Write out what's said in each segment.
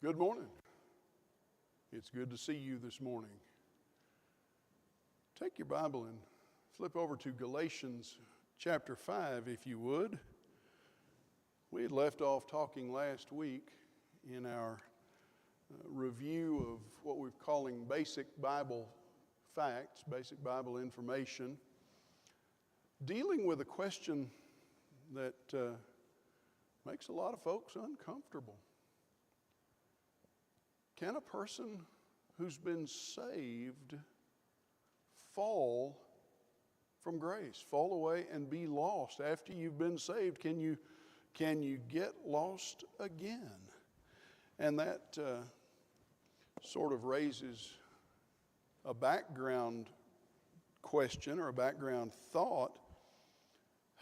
Good morning. It's good to see you this morning. Take your Bible and flip over to Galatians chapter 5, if you would. We had left off talking last week in our review of what we're calling basic Bible facts, basic Bible information, dealing with a question that makes a lot of folks uncomfortable. Can a person who's been saved fall from grace, fall away and be lost? After you've been saved, can you get lost again? And that sort of raises a background question or a background thought.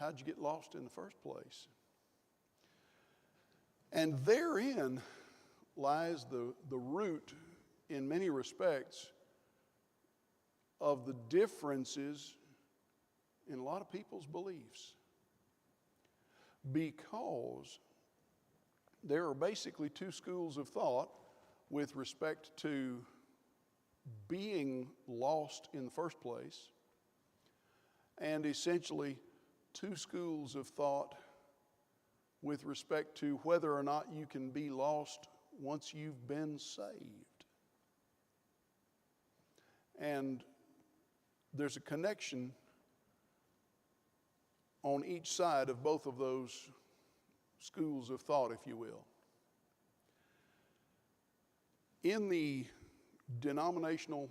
How'd you get lost in the first place? And therein lies the root, in many respects, of the differences in a lot of people's beliefs. Because there are basically two schools of thought with respect to being lost in the first place, and essentially two schools of thought with respect to whether or not you can be lost once you've been saved. And there's a connection on each side of both of those schools of thought, if you will. In the denominational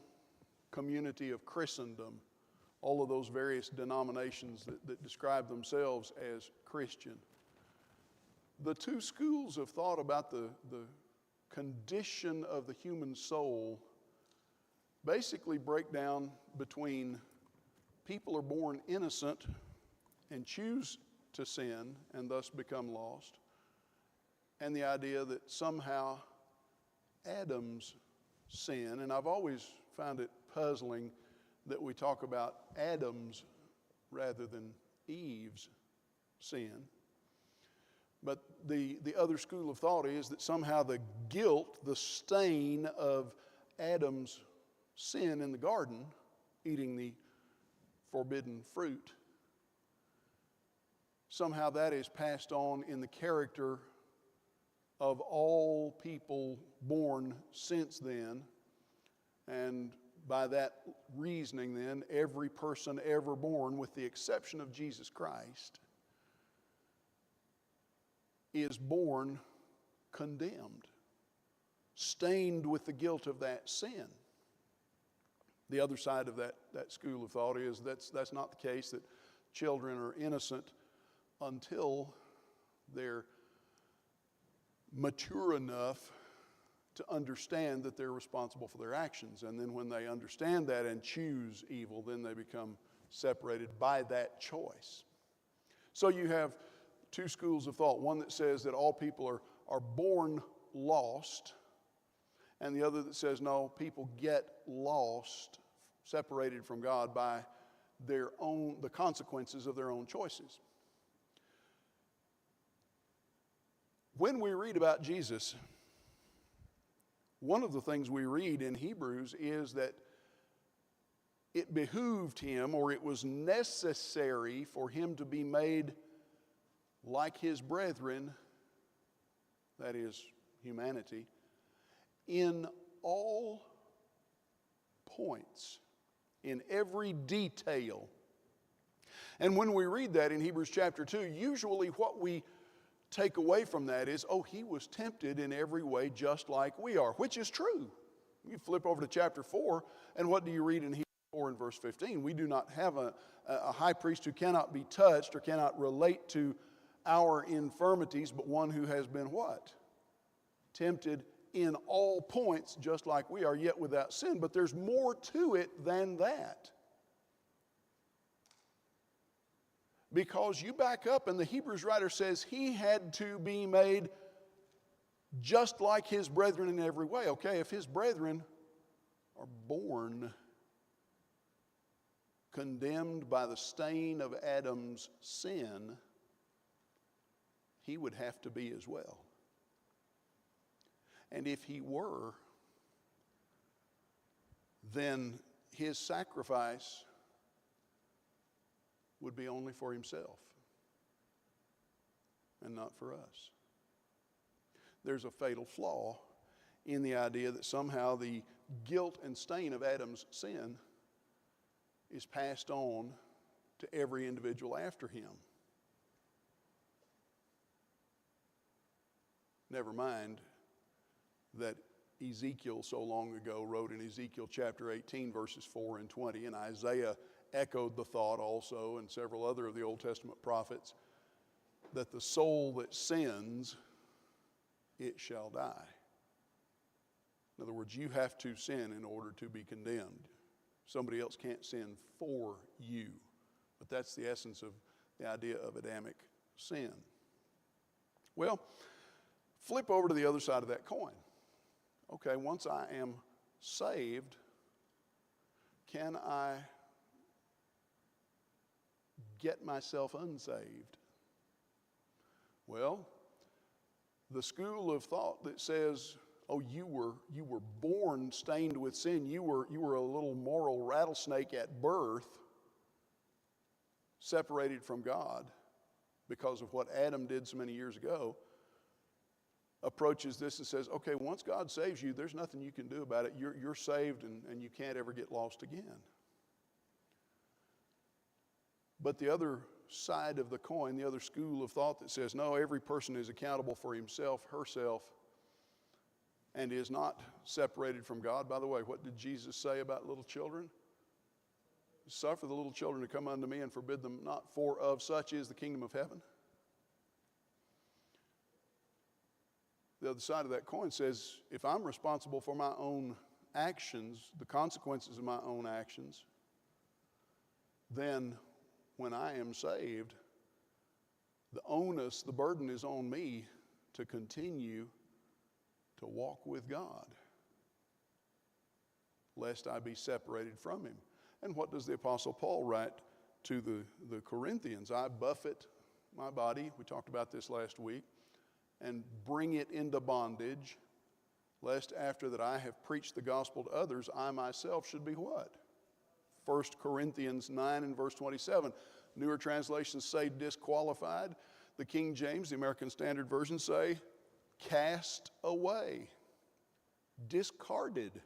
community of Christendom, all of those various denominations that describe themselves as Christian, the two schools of thought about the condition of the human soul basically break down between people are born innocent and choose to sin and thus become lost, and the idea that somehow Adam's sin, and I've always found it puzzling that we talk about Adam's rather than Eve's sin. But the other school of thought is that somehow the guilt, the stain of Adam's sin in the garden, eating the forbidden fruit, somehow that is passed on in the character of all people born since then. And by that reasoning then, every person ever born, with the exception of Jesus Christ, is born condemned, stained with the guilt of that sin. The other side of that school of thought is that's not the case, that children are innocent until they're mature enough to understand that they're responsible for their actions. And then when they understand that and choose evil, then they become separated by that choice. So you have two schools of thought, one that says that all people are born lost, and the other that says no, people get lost, separated from God by the consequences of their own choices. When we read about Jesus, one of the things we read in Hebrews is that it behooved him, or it was necessary for him to be made like his brethren, that is, humanity, in all points, in every detail. And when we read that in Hebrews chapter 2, usually what we take away from that is, he was tempted in every way just like we are, which is true. You flip over to chapter 4, and what do you read in Hebrews 4 and verse 15? We do not have a high priest who cannot be touched or cannot relate to our infirmities, but one who has been what? Tempted in all points just like we are, yet without sin. But there's more to it than that. Because you back up and the Hebrews writer says he had to be made just like his brethren in every way. Okay, if his brethren are born condemned by the stain of Adam's sin, he would have to be as well. And if he were, then his sacrifice would be only for himself and not for us. There's a fatal flaw in the idea that somehow the guilt and stain of Adam's sin is passed on to every individual after him. Never mind that Ezekiel so long ago wrote in Ezekiel chapter 18 verses 4 and 20, and Isaiah echoed the thought also, and several other of the Old Testament prophets, that the soul that sins, it shall die. In other words, you have to sin in order to be condemned. Somebody else can't sin for you. But that's the essence of the idea of Adamic sin. Well, flip over to the other side of that coin. Okay, once I am saved, can I get myself unsaved? Well, the school of thought that says, oh, you were born stained with sin, you were a little moral rattlesnake at birth, separated from God because of what Adam did so many years ago, approaches this and says, okay, once God saves you, there's nothing you can do about it. You're saved and you can't ever get lost again. But the other side of the coin, the other school of thought that says, no, every person is accountable for himself, herself, and is not separated from God. By the way, what did Jesus say about little children? Suffer the little children to come unto me and forbid them not, for of such is the kingdom of heaven. The other side of that coin says, if I'm responsible for my own actions, the consequences of my own actions, then when I am saved, the onus, the burden is on me to continue to walk with God, lest I be separated from him. And what does the Apostle Paul write to the Corinthians? I buffet my body, we talked about this last week, and bring it into bondage, lest after that I have preached the gospel to others, I myself should be what? 1 Corinthians 9 and verse 27. Newer translations say disqualified. The King James, the American Standard Version, say cast away, discarded,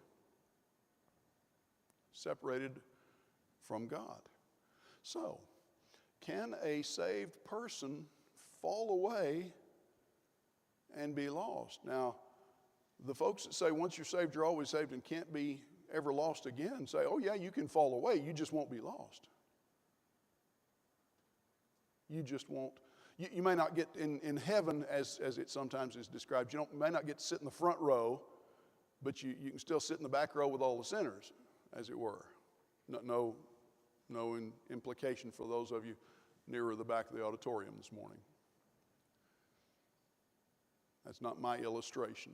separated from God. So, can a saved person fall away and be lost? Now, the folks that say once you're saved, you're always saved and can't be ever lost again say, oh yeah, you can fall away, you just won't be lost. You just won't. You may not get in heaven, as it sometimes is described, you may not get to sit in the front row, but you can still sit in the back row with all the sinners, as it were. No implication for those of you nearer the back of the auditorium this morning. That's not my illustration.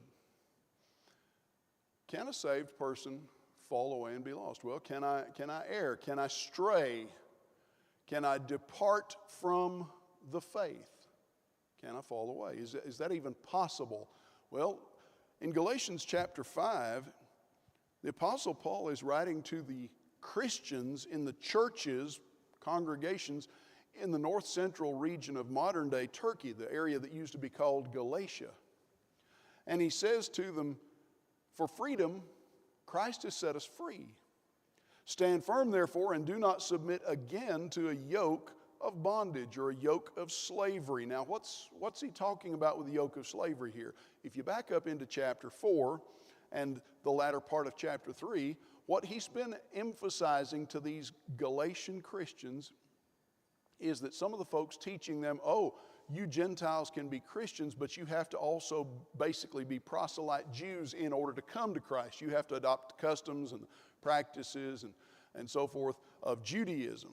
Can a saved person fall away and be lost? Well, can I err? Can I stray? Can I depart from the faith? Can I fall away? Is that even possible? Well, in Galatians chapter 5, the Apostle Paul is writing to the Christians in the churches, congregations, in the north central region of modern day Turkey, the area that used to be called Galatia. And he says to them, for freedom, Christ has set us free. Stand firm, therefore, and do not submit again to a yoke of bondage or a yoke of slavery. Now, what's he talking about with the yoke of slavery here? If you back up into chapter 4 and the latter part of chapter 3, what he's been emphasizing to these Galatian Christians is that some of the folks teaching them, oh, you Gentiles can be Christians, but you have to also basically be proselyte Jews in order to come to Christ. You have to adopt customs and practices and so forth of Judaism.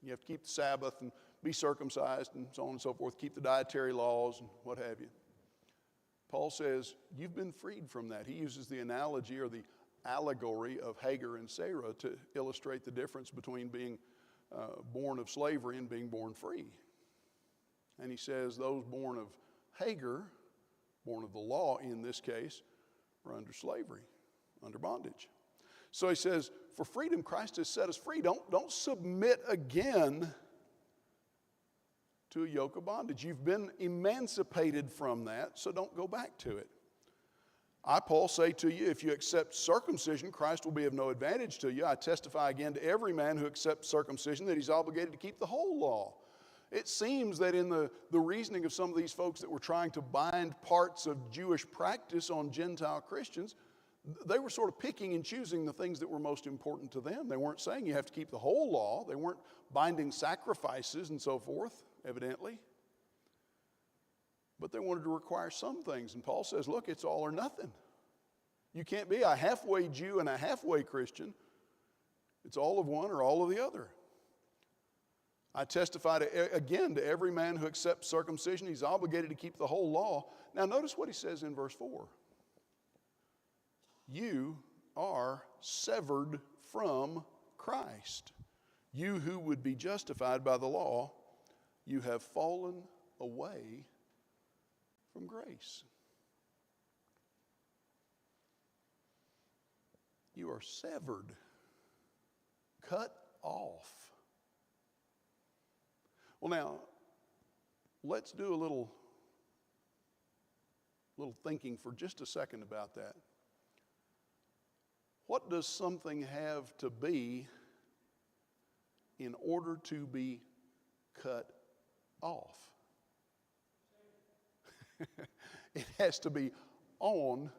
You have to keep the Sabbath and be circumcised and so on and so forth, keep the dietary laws and what have you. Paul says, you've been freed from that. He uses the analogy or the allegory of Hagar and Sarah to illustrate the difference between being born of slavery and being born free. And he says those born of Hagar, born of the law in this case, or under slavery, under bondage. So he says, for freedom, Christ has set us free. Don't submit again to a yoke of bondage. You've been emancipated from that, so don't go back to it. I, Paul, say to you, if you accept circumcision, Christ will be of no advantage to you. I testify again to every man who accepts circumcision that he's obligated to keep the whole law. It seems that in the reasoning of some of these folks that were trying to bind parts of Jewish practice on Gentile Christians, they were sort of picking and choosing the things that were most important to them. They weren't saying you have to keep the whole law. They weren't binding sacrifices and so forth, evidently. But they wanted to require some things. And Paul says, look, it's all or nothing. You can't be a halfway Jew and a halfway Christian. It's all of one or all of the other. I testify again to every man who accepts circumcision, he's obligated to keep the whole law. Now notice what he says in verse 4. You are severed from Christ. You who would be justified by the law, you have fallen away from grace. You are severed, cut off. Well, now, let's do a little thinking for just a second about that. What does something have to be in order to be cut off? It has to be on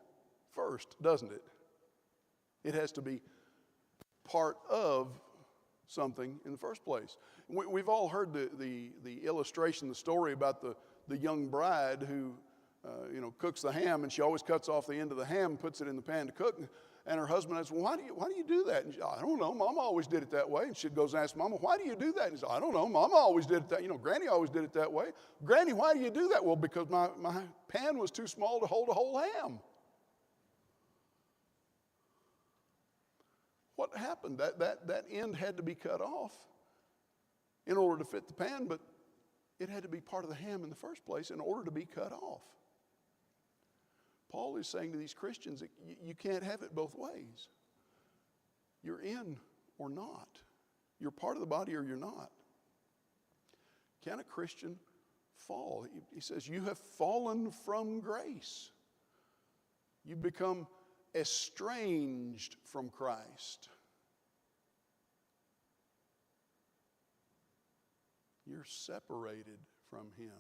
first, doesn't it? It has to be part of something in the first place. We've all heard the illustration, the story about the young bride who cooks the ham, and she always cuts off the end of the ham and puts it in the pan to cook. And her husband asks, well, why do you do that? And she, I don't know, Mama always did it that way. And she goes and asks Mama, why do you do that? And she says, I don't know, Mama always did it that way. Granny always did it that way. Granny, why do you do that? Well, because my pan was too small to hold a whole ham. What happened? That end had to be cut off in order to fit the pan, but it had to be part of the ham in the first place in order to be cut off. Paul is saying to these Christians that you can't have it both ways. You're in or not. You're part of the body or you're not. Can a Christian fall? He says, you have fallen from grace. You've become estranged from Christ. You're separated from Him.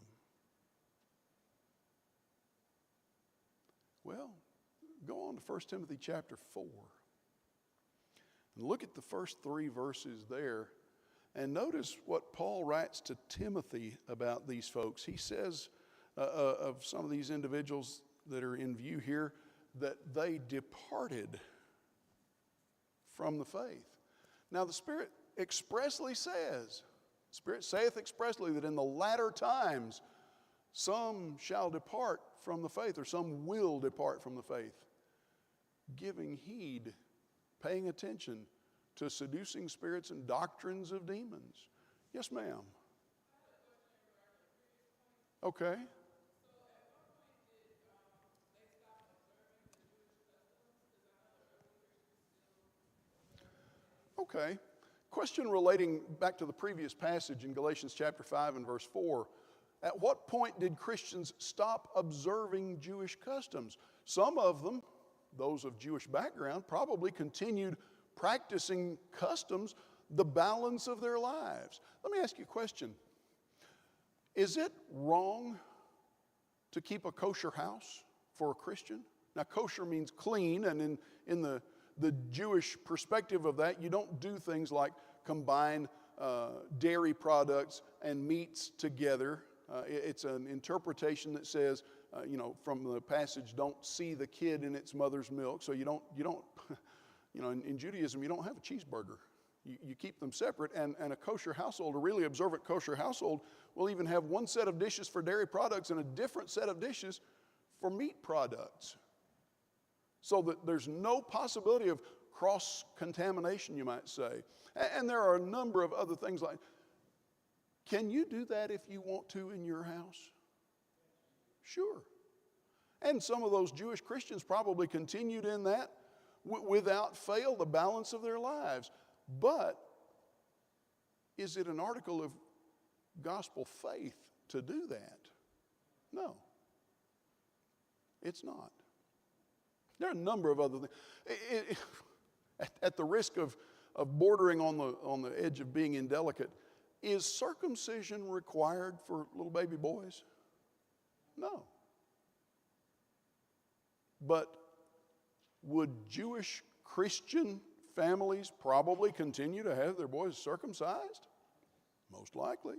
Well, go on to 1 Timothy chapter 4 and look at the first 3 verses there and notice what Paul writes to Timothy about these folks. He says of some of these individuals that are in view here that they departed from the faith. Now the Spirit expressly says, Spirit saith expressly that in the latter times some shall depart from the faith, or some will depart from the faith, giving heed, paying attention to seducing spirits and doctrines of demons. Yes, ma'am. Okay. Okay. Question relating back to the previous passage in Galatians chapter 5 and verse 4. At what point did Christians stop observing Jewish customs? Some of them, those of Jewish background, probably continued practicing customs the balance of their lives. Let me ask you a question. Is it wrong to keep a kosher house for a Christian? Now, kosher means clean, and in the Jewish perspective of that, you don't do things like combine dairy products and meats together. It's an interpretation that says, from the passage, don't see the kid in its mother's milk. So you don't, in Judaism, you don't have a cheeseburger. You keep them separate, and a kosher household, a really observant kosher household, will even have one set of dishes for dairy products and a different set of dishes for meat products. So that there's no possibility of cross-contamination, you might say. And there are a number of other things like, can you do that if you want to in your house? Sure. And some of those Jewish Christians probably continued in that without fail the balance of their lives. But is it an article of gospel faith to do that? No, it's not. There are a number of other things. At the risk of bordering on the edge of being indelicate, is circumcision required for little baby boys? No. But would Jewish Christian families probably continue to have their boys circumcised? Most likely.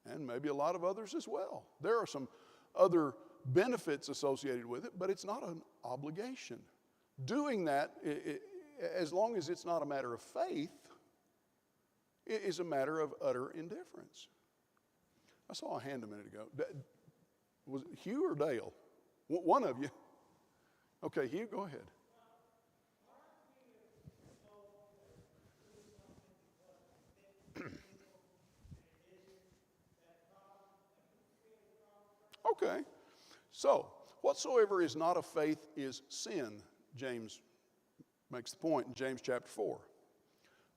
And maybe a lot of others as well. There are some other benefits associated with it, but it's not an obligation. Doing that, as long as it's not a matter of faith, it is a matter of utter indifference. I saw a hand a minute ago. Was it Hugh or Dale? One of you. Okay, Hugh, go ahead. Okay, so whatsoever is not of faith is sin, James makes the point in James chapter 4.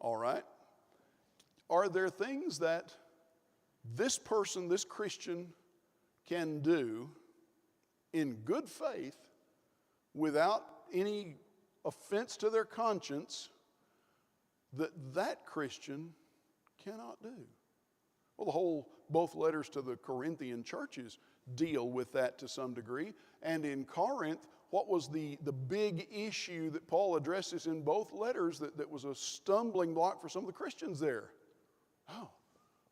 All right? Are there things that this person, this Christian, can do in good faith without any offense to their conscience that that Christian cannot do? Well, both letters to the Corinthian churches deal with that to some degree. And in Corinth, what was the big issue that Paul addresses in both letters that was a stumbling block for some of the Christians there? Oh,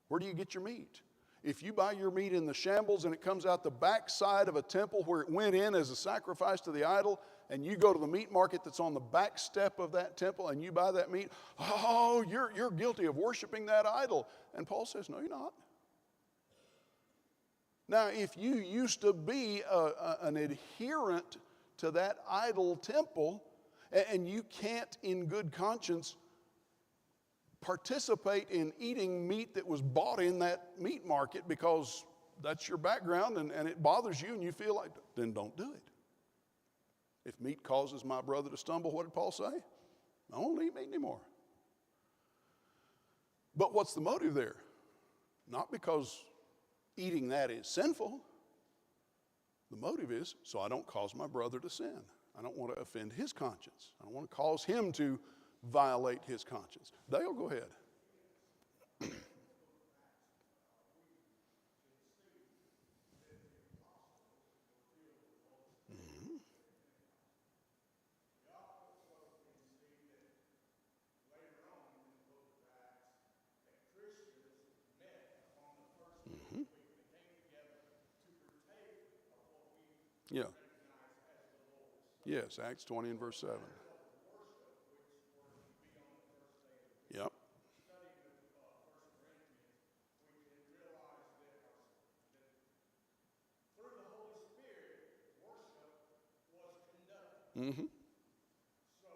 where do you get your meat? If you buy your meat in the shambles and it comes out the backside of a temple where it went in as a sacrifice to the idol, and you go to the meat market that's on the back step of that temple and you buy that meat, oh, you're guilty of worshiping that idol. And Paul says, no, you're not. Now, if you used to be an adherent to that idol temple, and you can't in good conscience participate in eating meat that was bought in that meat market because that's your background and it bothers you and you feel like, then don't do it. If meat causes my brother to stumble, what did Paul say? I won't eat meat anymore. But what's the motive there? Not because eating that is sinful. The motive is so I don't cause my brother to sin. I don't want to offend his conscience. I don't want to cause him to violate his conscience. Dale, go ahead. Yeah. Yes, Acts 20 and verse 7. Yep. Mm-hmm. So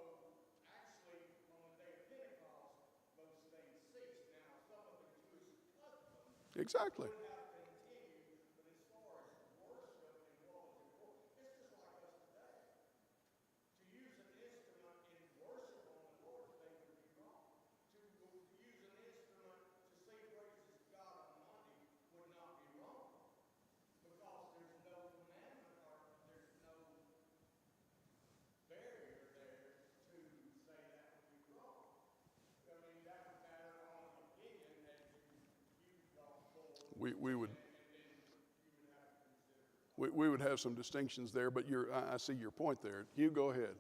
actually, on the day of Pentecost, those things ceased. Now, some of the Jewish customs Exactly. would have continued, but as far as worship and what was important, it's just like us today. To use an instrument in worship on the Lord's Day would be wrong. To use an instrument to sing praises to God on Monday would not be wrong. Because there's no commandment or there's no barrier there to say that would be wrong. I mean, that would matter on opinion as you go forward. We would have some distinctions there, but I see your point there. Hugh, go ahead.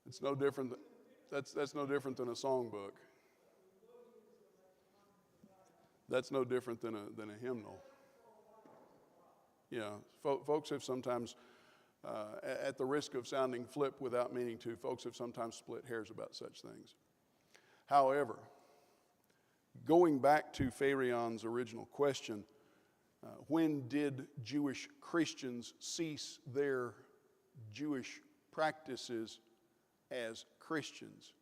It's no different. That's no different than a songbook. That's no different than a hymnal. Yeah, folks have sometimes, at the risk of sounding flip without meaning to, folks have sometimes split hairs about such things. However, going back to Pharion's original question, When did Jewish Christians cease their Jewish practices as Christians?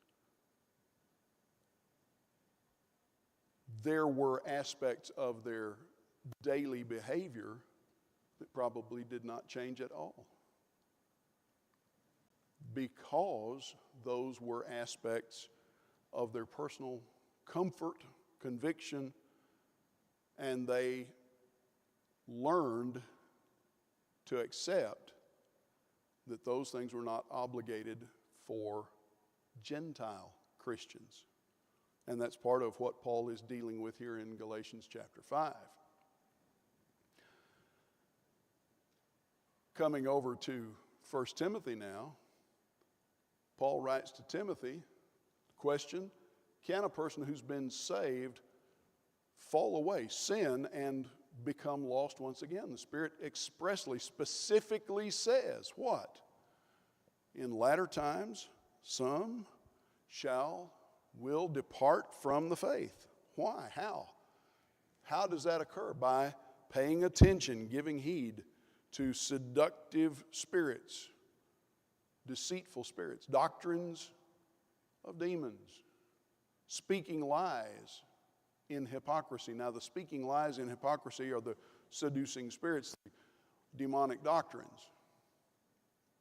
There were aspects of their daily behavior that probably did not change at all, because those were aspects of their personal comfort, conviction, and they learned to accept that those things were not obligated for Gentile Christians. And that's part of what Paul is dealing with here in Galatians chapter 5. Coming over to 1 Timothy now, Paul writes to Timothy, question, can a person who's been saved fall away, sin, and become lost once again? The Spirit expressly, specifically says what? In latter times, some will depart from the faith. Why? How? How does that occur? By paying attention, giving heed to seductive spirits, deceitful spirits, doctrines of demons, speaking lies in hypocrisy. Now, the speaking lies in hypocrisy are the seducing spirits, the demonic doctrines.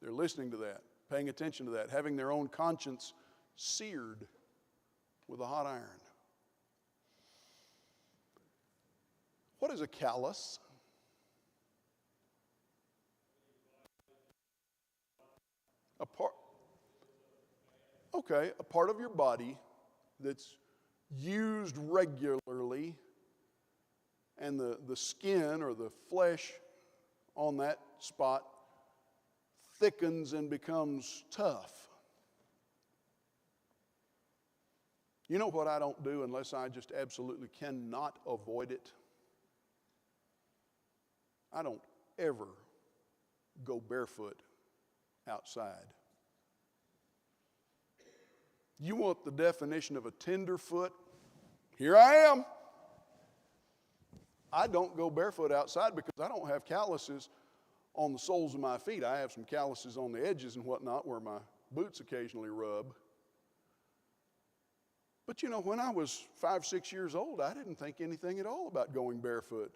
They're listening to that, paying attention to that, having their own conscience seared with a hot iron. What is a callus? A part of your body that's used regularly, and the skin or the flesh on that spot thickens and becomes tough. You know what I don't do unless I just absolutely cannot avoid it? I don't ever go barefoot outside. You want the definition of a tenderfoot? Here I am. I don't go barefoot outside because I don't have calluses on the soles of my feet. I have some calluses on the edges and whatnot where my boots occasionally rub. But you know, when I was 5, 6 years old, I didn't think anything at all about going barefoot.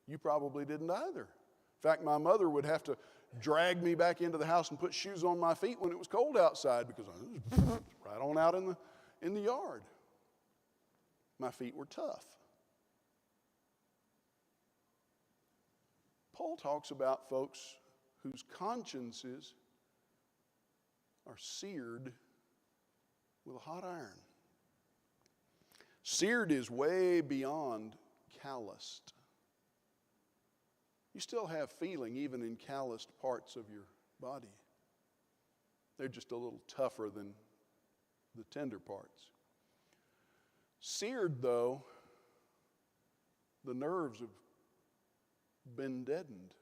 You probably didn't either. In fact, my mother would have to drag me back into the house and put shoes on my feet when it was cold outside because I was right on out in the yard. My feet were tough. Paul talks about folks whose consciences are seared with a hot iron. Seared is way beyond calloused. You still have feeling even in calloused parts of your body. They're just a little tougher than the tender parts. Seared, though, the nerves have been deadened,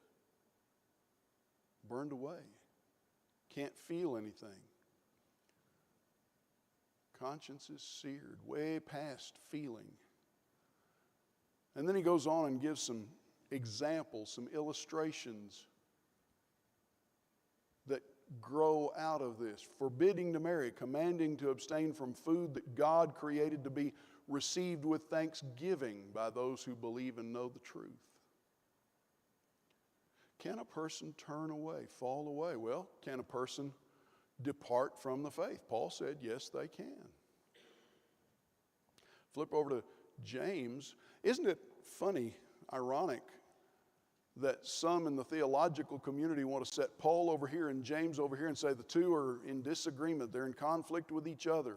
burned away. Can't feel anything. Conscience is seared, way past feeling. And then he goes on and gives some examples, some illustrations that grow out of this. Forbidding to marry, commanding to abstain from food that God created to be received with thanksgiving by those who believe and know the truth. Can a person turn away, fall away? Well, can a person depart from the faith? Paul said, yes, they can. Flip over to James. Isn't it funny, ironic, that some in the theological community want to set Paul over here and James over here and say the two are in disagreement, they're in conflict with each other.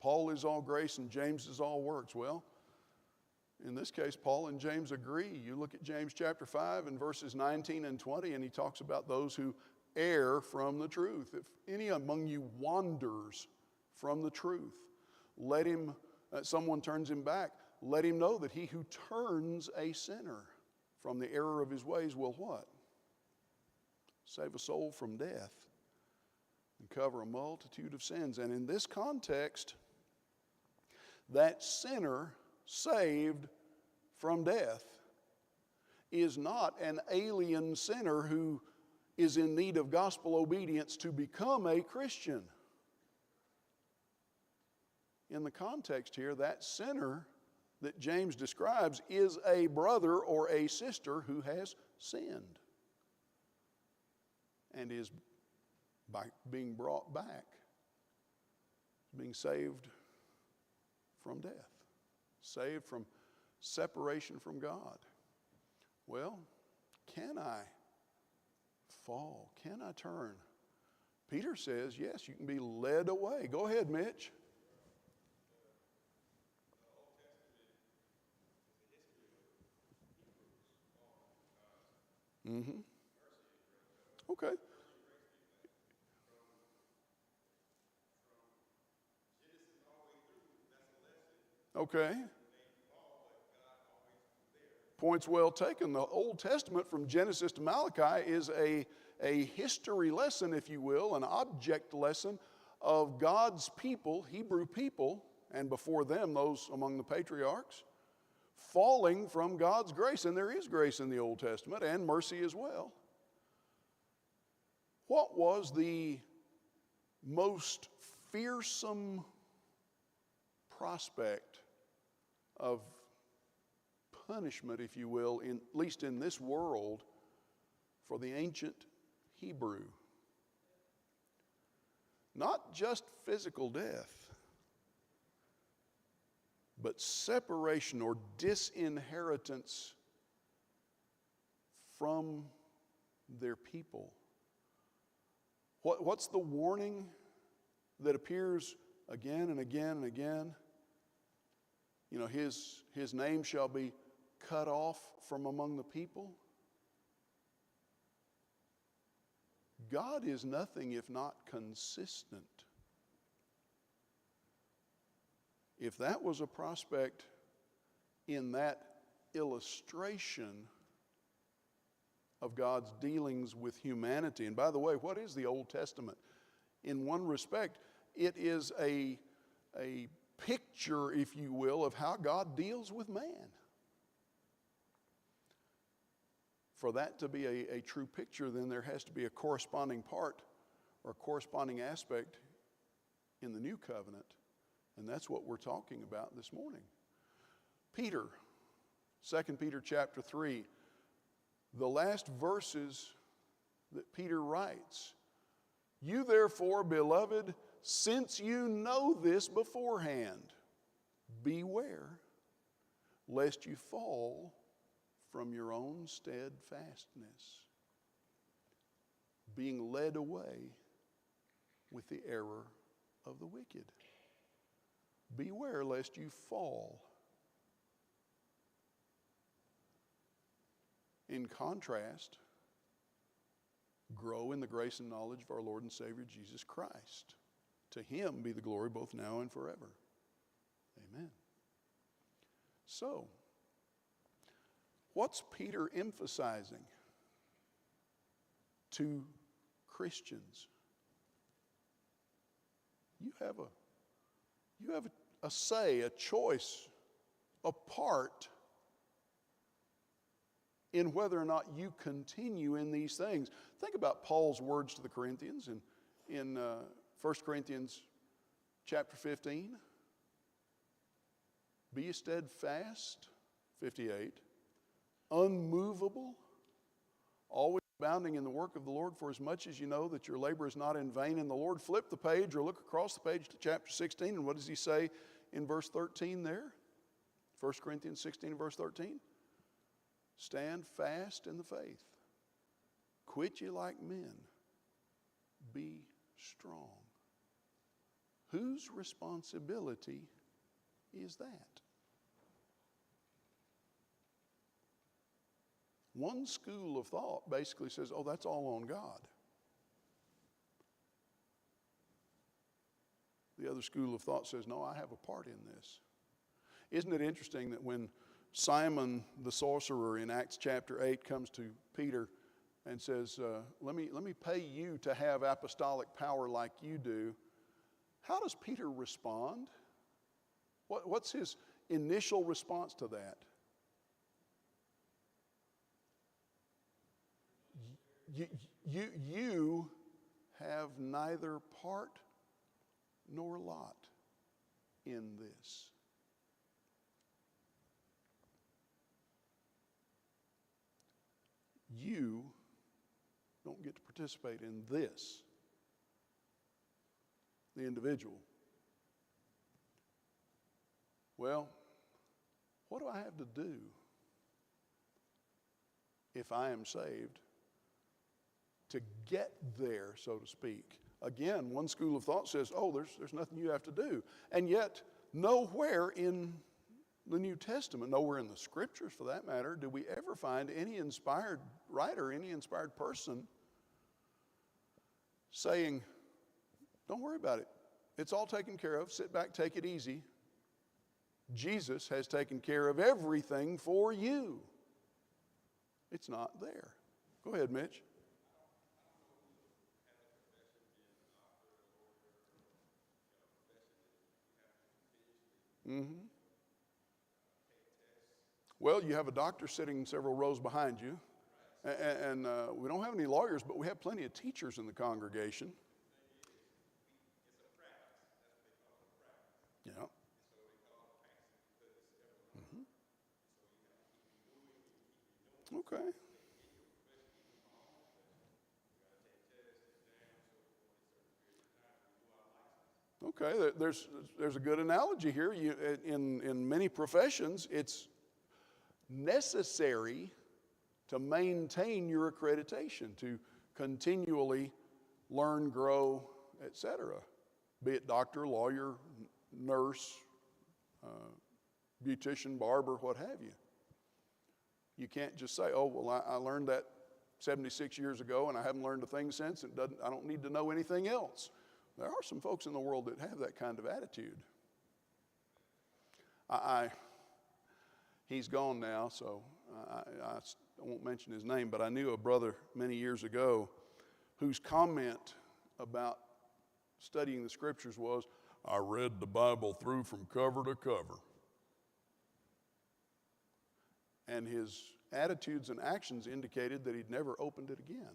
Paul is all grace and James is all works. Well, in this case, Paul and James agree. You look at James chapter 5 and verses 19 and 20, and he talks about those who err from the truth. If any among you wanders from the truth, let him, someone turns him back, let him know that he who turns a sinner from the error of his ways will what? Save a soul from death and cover a multitude of sins. And in this context, that sinner saved from death is not an alien sinner who is in need of gospel obedience to become a Christian. In the context here, that sinner that James describes is a brother or a sister who has sinned and is by being brought back, being saved from death, saved from separation from God. Well, can I fall? Can I turn? Peter says, yes, you can be led away. Go ahead, Mitch. Mm-hmm. Okay. Okay. Point's well taken. The Old Testament from Genesis to Malachi is a history lesson, if you will, an object lesson of God's people, Hebrew people, and before them, those among the patriarchs, falling from God's grace. And there is grace in the Old Testament and mercy as well. What was the most fearsome prospect of punishment, if you will, at least in this world, for the ancient Hebrew? Not just physical death, but separation or disinheritance from their people. What's the warning that appears again and again and again? You know, his name shall be cut off from among the people. God is nothing if not consistent. If that was a prospect in that illustration of God's dealings with humanity, and by the way, what is the Old Testament? In one respect, it is a picture, if you will, of how God deals with man. For that to be a true picture, then there has to be a corresponding part or corresponding aspect in the new covenant. And that's what we're talking about this morning. Peter, 2 Peter chapter 3, the last verses that Peter writes. You therefore, beloved, since you know this beforehand, beware lest you fall from your own steadfastness, being led away with the error of the wicked. Beware lest you fall. In contrast, grow in the grace and knowledge of our Lord and Savior Jesus Christ. To him be the glory both now and forever. Amen. So, what's Peter emphasizing to Christians? You have a say, a choice, a part in whether or not you continue in these things. Think about Paul's words to the Corinthians in 1 Corinthians chapter 15. Be ye steadfast, 58, unmovable, always abounding in the work of the Lord, for as much as you know that your labor is not in vain in the Lord. Flip the page or look across the page to chapter 16, and what does he say in verse 13 there? 1 Corinthians 16 verse 13. Stand fast in the faith. Quit ye like men. Be strong. Whose responsibility is that? One school of thought basically says, oh, that's all on God. The other school of thought says, no, I have a part in this. Isn't it interesting that when Simon the sorcerer in Acts chapter 8 comes to Peter and says, let me pay you to have apostolic power like you do, how does Peter respond? What's his initial response to that? you have neither part nor lot in this. You don't get to participate in this, the individual. Well, what do I have to do if I am saved to get there, so to speak? Again, one school of thought says, oh, there's nothing you have to do. And yet, nowhere in the New Testament, nowhere in the Scriptures for that matter, do we ever find any inspired writer, any inspired person saying, don't worry about it. It's all taken care of. Sit back, take it easy. Jesus has taken care of everything for you. It's not there. Go ahead, Mitch. Mm-hmm. Well, you have a doctor sitting several rows behind you. And we don't have any lawyers, but we have plenty of teachers in the congregation. Yeah. Mm-hmm. Okay. Okay, there's a good analogy here. In many professions, it's necessary to maintain your accreditation, to continually learn, grow, etc. Be it doctor, lawyer, nurse, beautician, barber, what have you. You can't just say, oh, well, I learned that 76 years ago and I haven't learned a thing since. I don't need to know anything else. There are some folks in the world that have that kind of attitude. He's gone now, so I won't mention his name, but I knew a brother many years ago whose comment about studying the Scriptures was, I read the Bible through from cover to cover. And his attitudes and actions indicated that he'd never opened it again.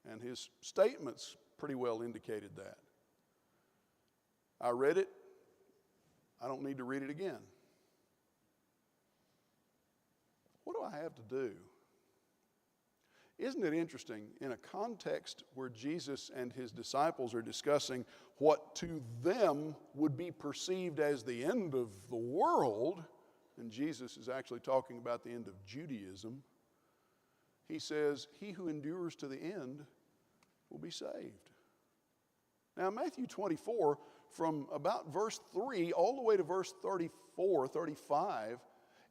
And his statements pretty well indicated that. I read it. I don't need to read it again. What do I have to do? Isn't it interesting, in a context where Jesus and his disciples are discussing what to them would be perceived as the end of the world, and Jesus is actually talking about the end of Judaism, he says, he who endures to the end will be saved. Now, Matthew 24, from about verse 3 all the way to verse 34, 35,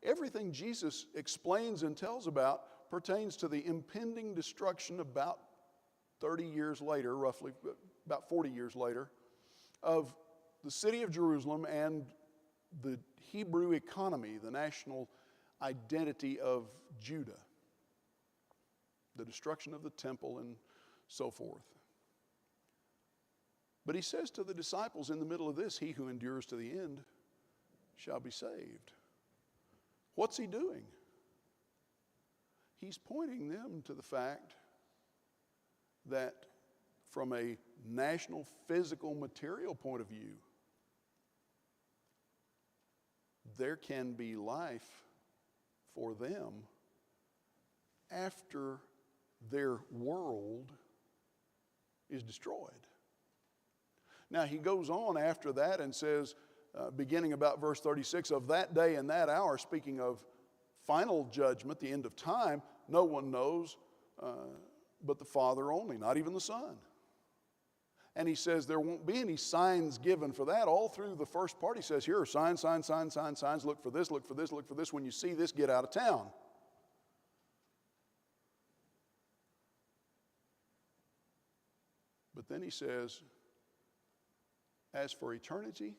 everything Jesus explains and tells about pertains to the impending destruction about 30 years later, roughly about 40 years later, of the city of Jerusalem and the Hebrew economy, the national identity of Judah, the destruction of the temple and so forth. But he says to the disciples in the middle of this, he who endures to the end shall be saved. What's he doing? He's pointing them to the fact that from a national, physical, material point of view, there can be life for them after their world is destroyed. Now, he goes on after that and says, beginning about verse 36, of that day and that hour, speaking of final judgment, the end of time, no one knows but the Father only, not even the Son. And he says there won't be any signs given for that. All through the first part, he says, here are signs, signs, signs, signs, signs. Look for this, look for this, look for this. When you see this, get out of town. But then he says, as for eternity,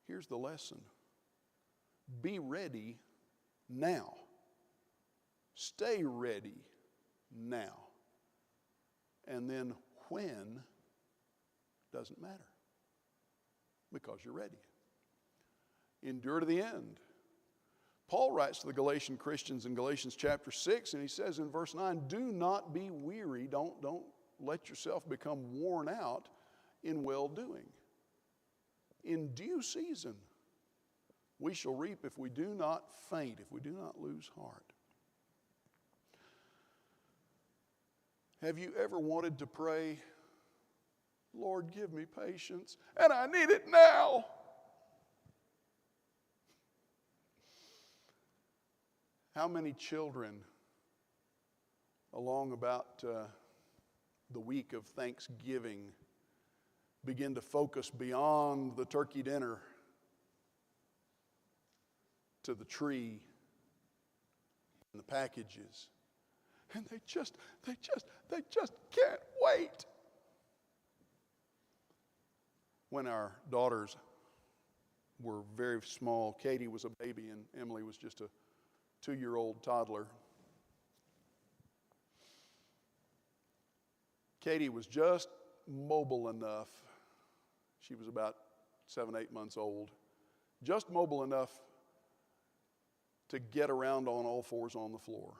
here's the lesson. Be ready now. Stay ready now. And then when doesn't matter, because you're ready. Endure to the end. Paul writes to the Galatian Christians in Galatians chapter 6, and he says in verse 9, do not be weary. Don't let yourself become worn out in well-doing. In due season, we shall reap if we do not faint, if we do not lose heart. Have you ever wanted to pray, Lord, give me patience, and I need it now? How many children, along about the week of Thanksgiving, begin to focus beyond the turkey dinner to the tree and the packages, and they just can't wait. When our daughters were very small, Katie was a baby and Emily was just a 2-year-old toddler. Katie was just mobile enough. She was about 7, 8 months old. Just mobile enough to get around on all fours on the floor.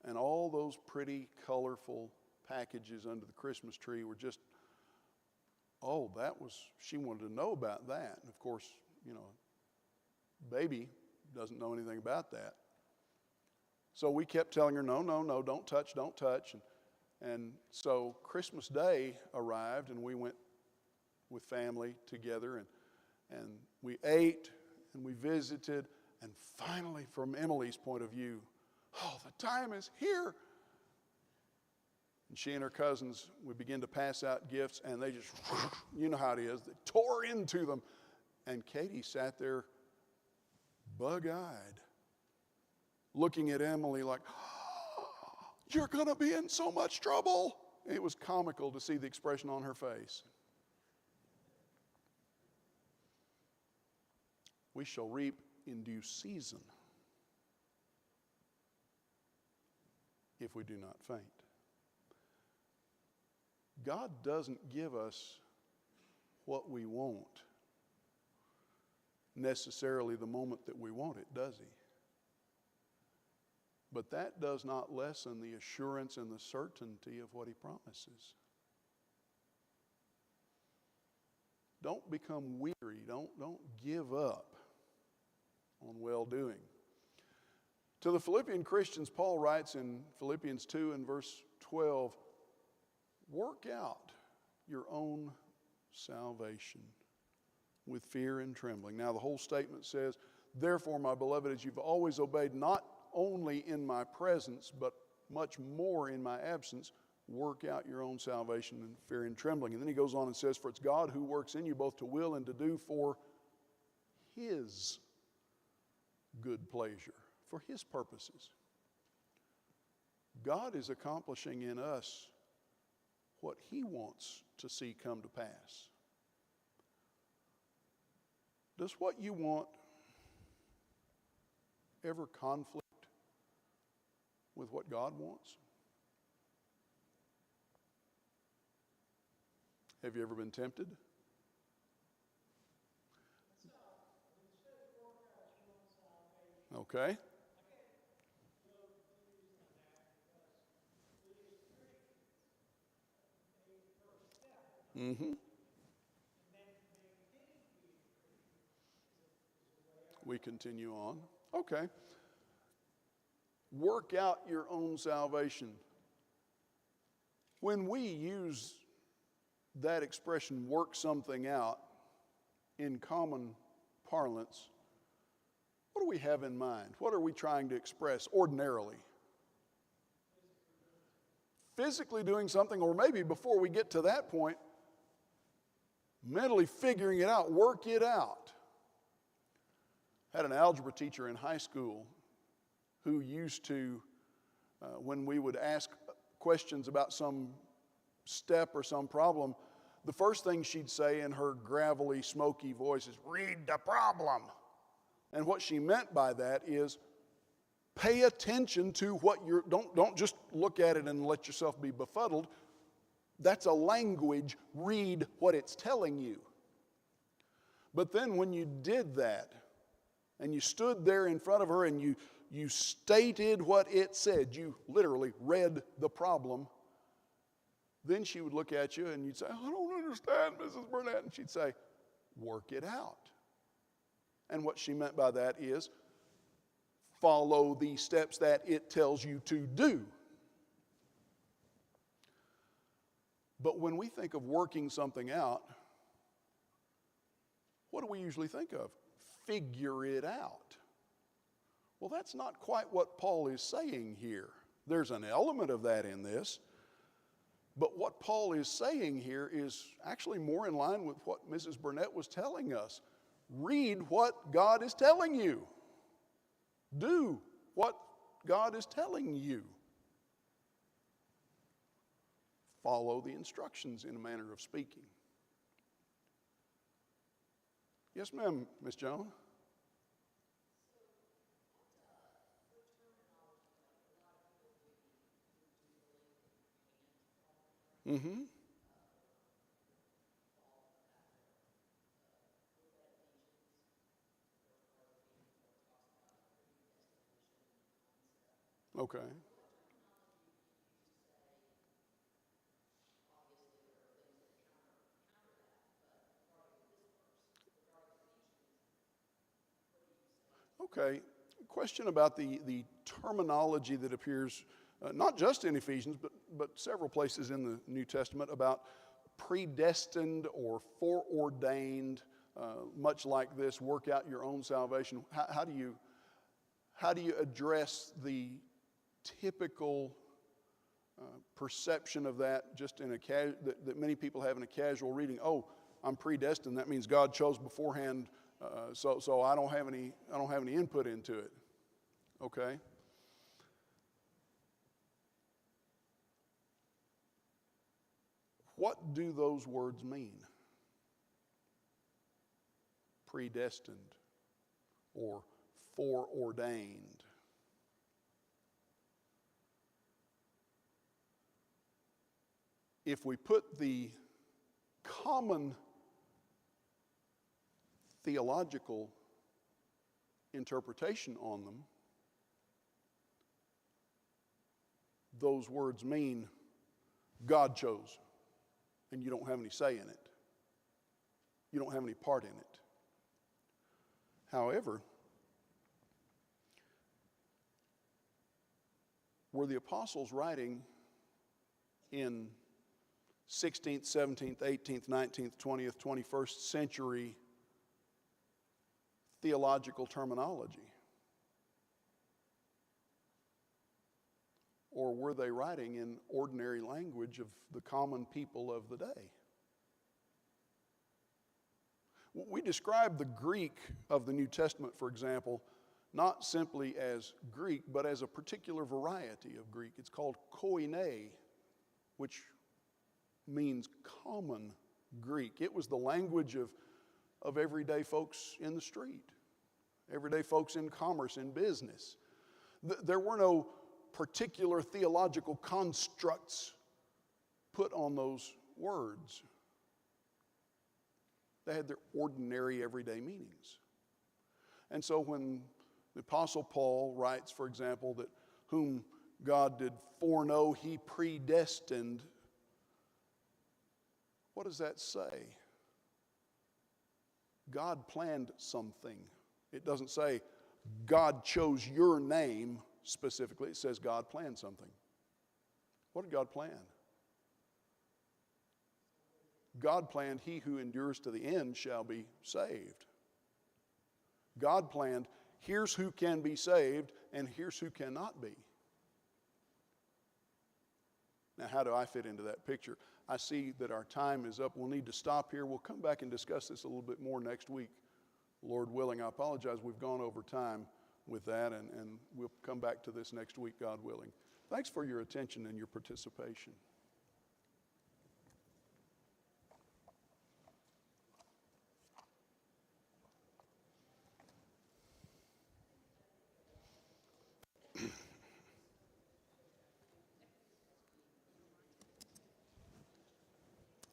And all those pretty, colorful packages under the Christmas tree were just, she wanted to know about that. And of course, baby doesn't know anything about that. So we kept telling her, no, don't touch. And so Christmas Day arrived, and we went with family together, and we ate, and we visited, and finally, from Emily's point of view, the time is here. And she and her cousins, we began to pass out gifts, and they just, you know how it is, they tore into them. And Katie sat there bug-eyed, looking at Emily like, you're going to be in so much trouble. It was comical to see the expression on her face. We shall reap in due season if we do not faint. God doesn't give us what we want necessarily the moment that we want it, does he? But that does not lessen the assurance and the certainty of what he promises. Don't become weary. Don't give up on well-doing. To the Philippian Christians, Paul writes in Philippians 2 and verse 12, work out your own salvation with fear and trembling. Now the whole statement says, therefore, my beloved, as you've always obeyed, not only in my presence, but much more in my absence, work out your own salvation in fear and trembling. And then he goes on and says, for it's God who works in you both to will and to do for his good pleasure, for his purposes. God is accomplishing in us what he wants to see come to pass. Does what you want ever conflict with what God wants? Have you ever been tempted? Okay. Mm-hmm. We continue on. Okay. Work out your own salvation. When we use that expression, work something out, in common parlance, what do we have in mind? What are we trying to express ordinarily? Physically doing something, or maybe before we get to that point, mentally figuring it out, work it out. I had an algebra teacher in high school who used to, when we would ask questions about some step or some problem, the first thing she'd say in her gravelly, smoky voice is, read the problem. And what she meant by that is, pay attention to what you're, don't just look at it and let yourself be befuddled. That's a language, read what it's telling you. But then when you did that, and you stood there in front of her and you stated what it said, you literally read the problem, then she would look at you and you'd say, I don't understand, Mrs. Burnett. And she'd say, work it out. And what she meant by that is follow the steps that it tells you to do. But when we think of working something out, what do we usually think of? Figure it out. Well, that's not quite what Paul is saying here. There's an element of that in this. But what Paul is saying here is actually more in line with what Mrs. Burnett was telling us. Read what God is telling you. Do what God is telling you. Follow the instructions in a manner of speaking. Yes, ma'am, Miss Joan. Mm-hmm. Okay. Okay. Question about the terminology that appears not just in Ephesians, but several places in the New Testament about predestined or foreordained, much like this, work out your own salvation. How do you address the typical perception of that just in that many people have in a casual reading? Oh, I'm predestined. That means God chose beforehand, so I don't have any input into it. Okay. What do those words mean? Predestined or foreordained. If we put the common theological interpretation on them, those words mean God chose, and you don't have any say in it. You don't have any part in it. However, were the apostles writing in 16th, 17th, 18th, 19th, 20th, 21st century theological terminology? Or were they writing in ordinary language of the common people of the day? We describe the Greek of the New Testament, for example, not simply as Greek, but as a particular variety of Greek. It's called koine, which means common Greek. It was the language of everyday folks in the street, everyday folks in commerce, in business. There were no particular theological constructs put on those words. They had their ordinary everyday meanings. And so when the Apostle Paul writes, for example, that whom God did foreknow, he predestined, what does that say? God planned something. It doesn't say God chose your name specifically. It says God planned something. What did God plan? God planned he who endures to the end shall be saved. God planned here's who can be saved and here's who cannot be. Now, how do I fit into that picture? I see that our time is up. We'll need to stop here. We'll come back and discuss this a little bit more next week, Lord willing. I apologize, we've gone over time with that, and we'll come back to this next week, God willing. Thanks for your attention and your participation.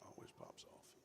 Always pops off.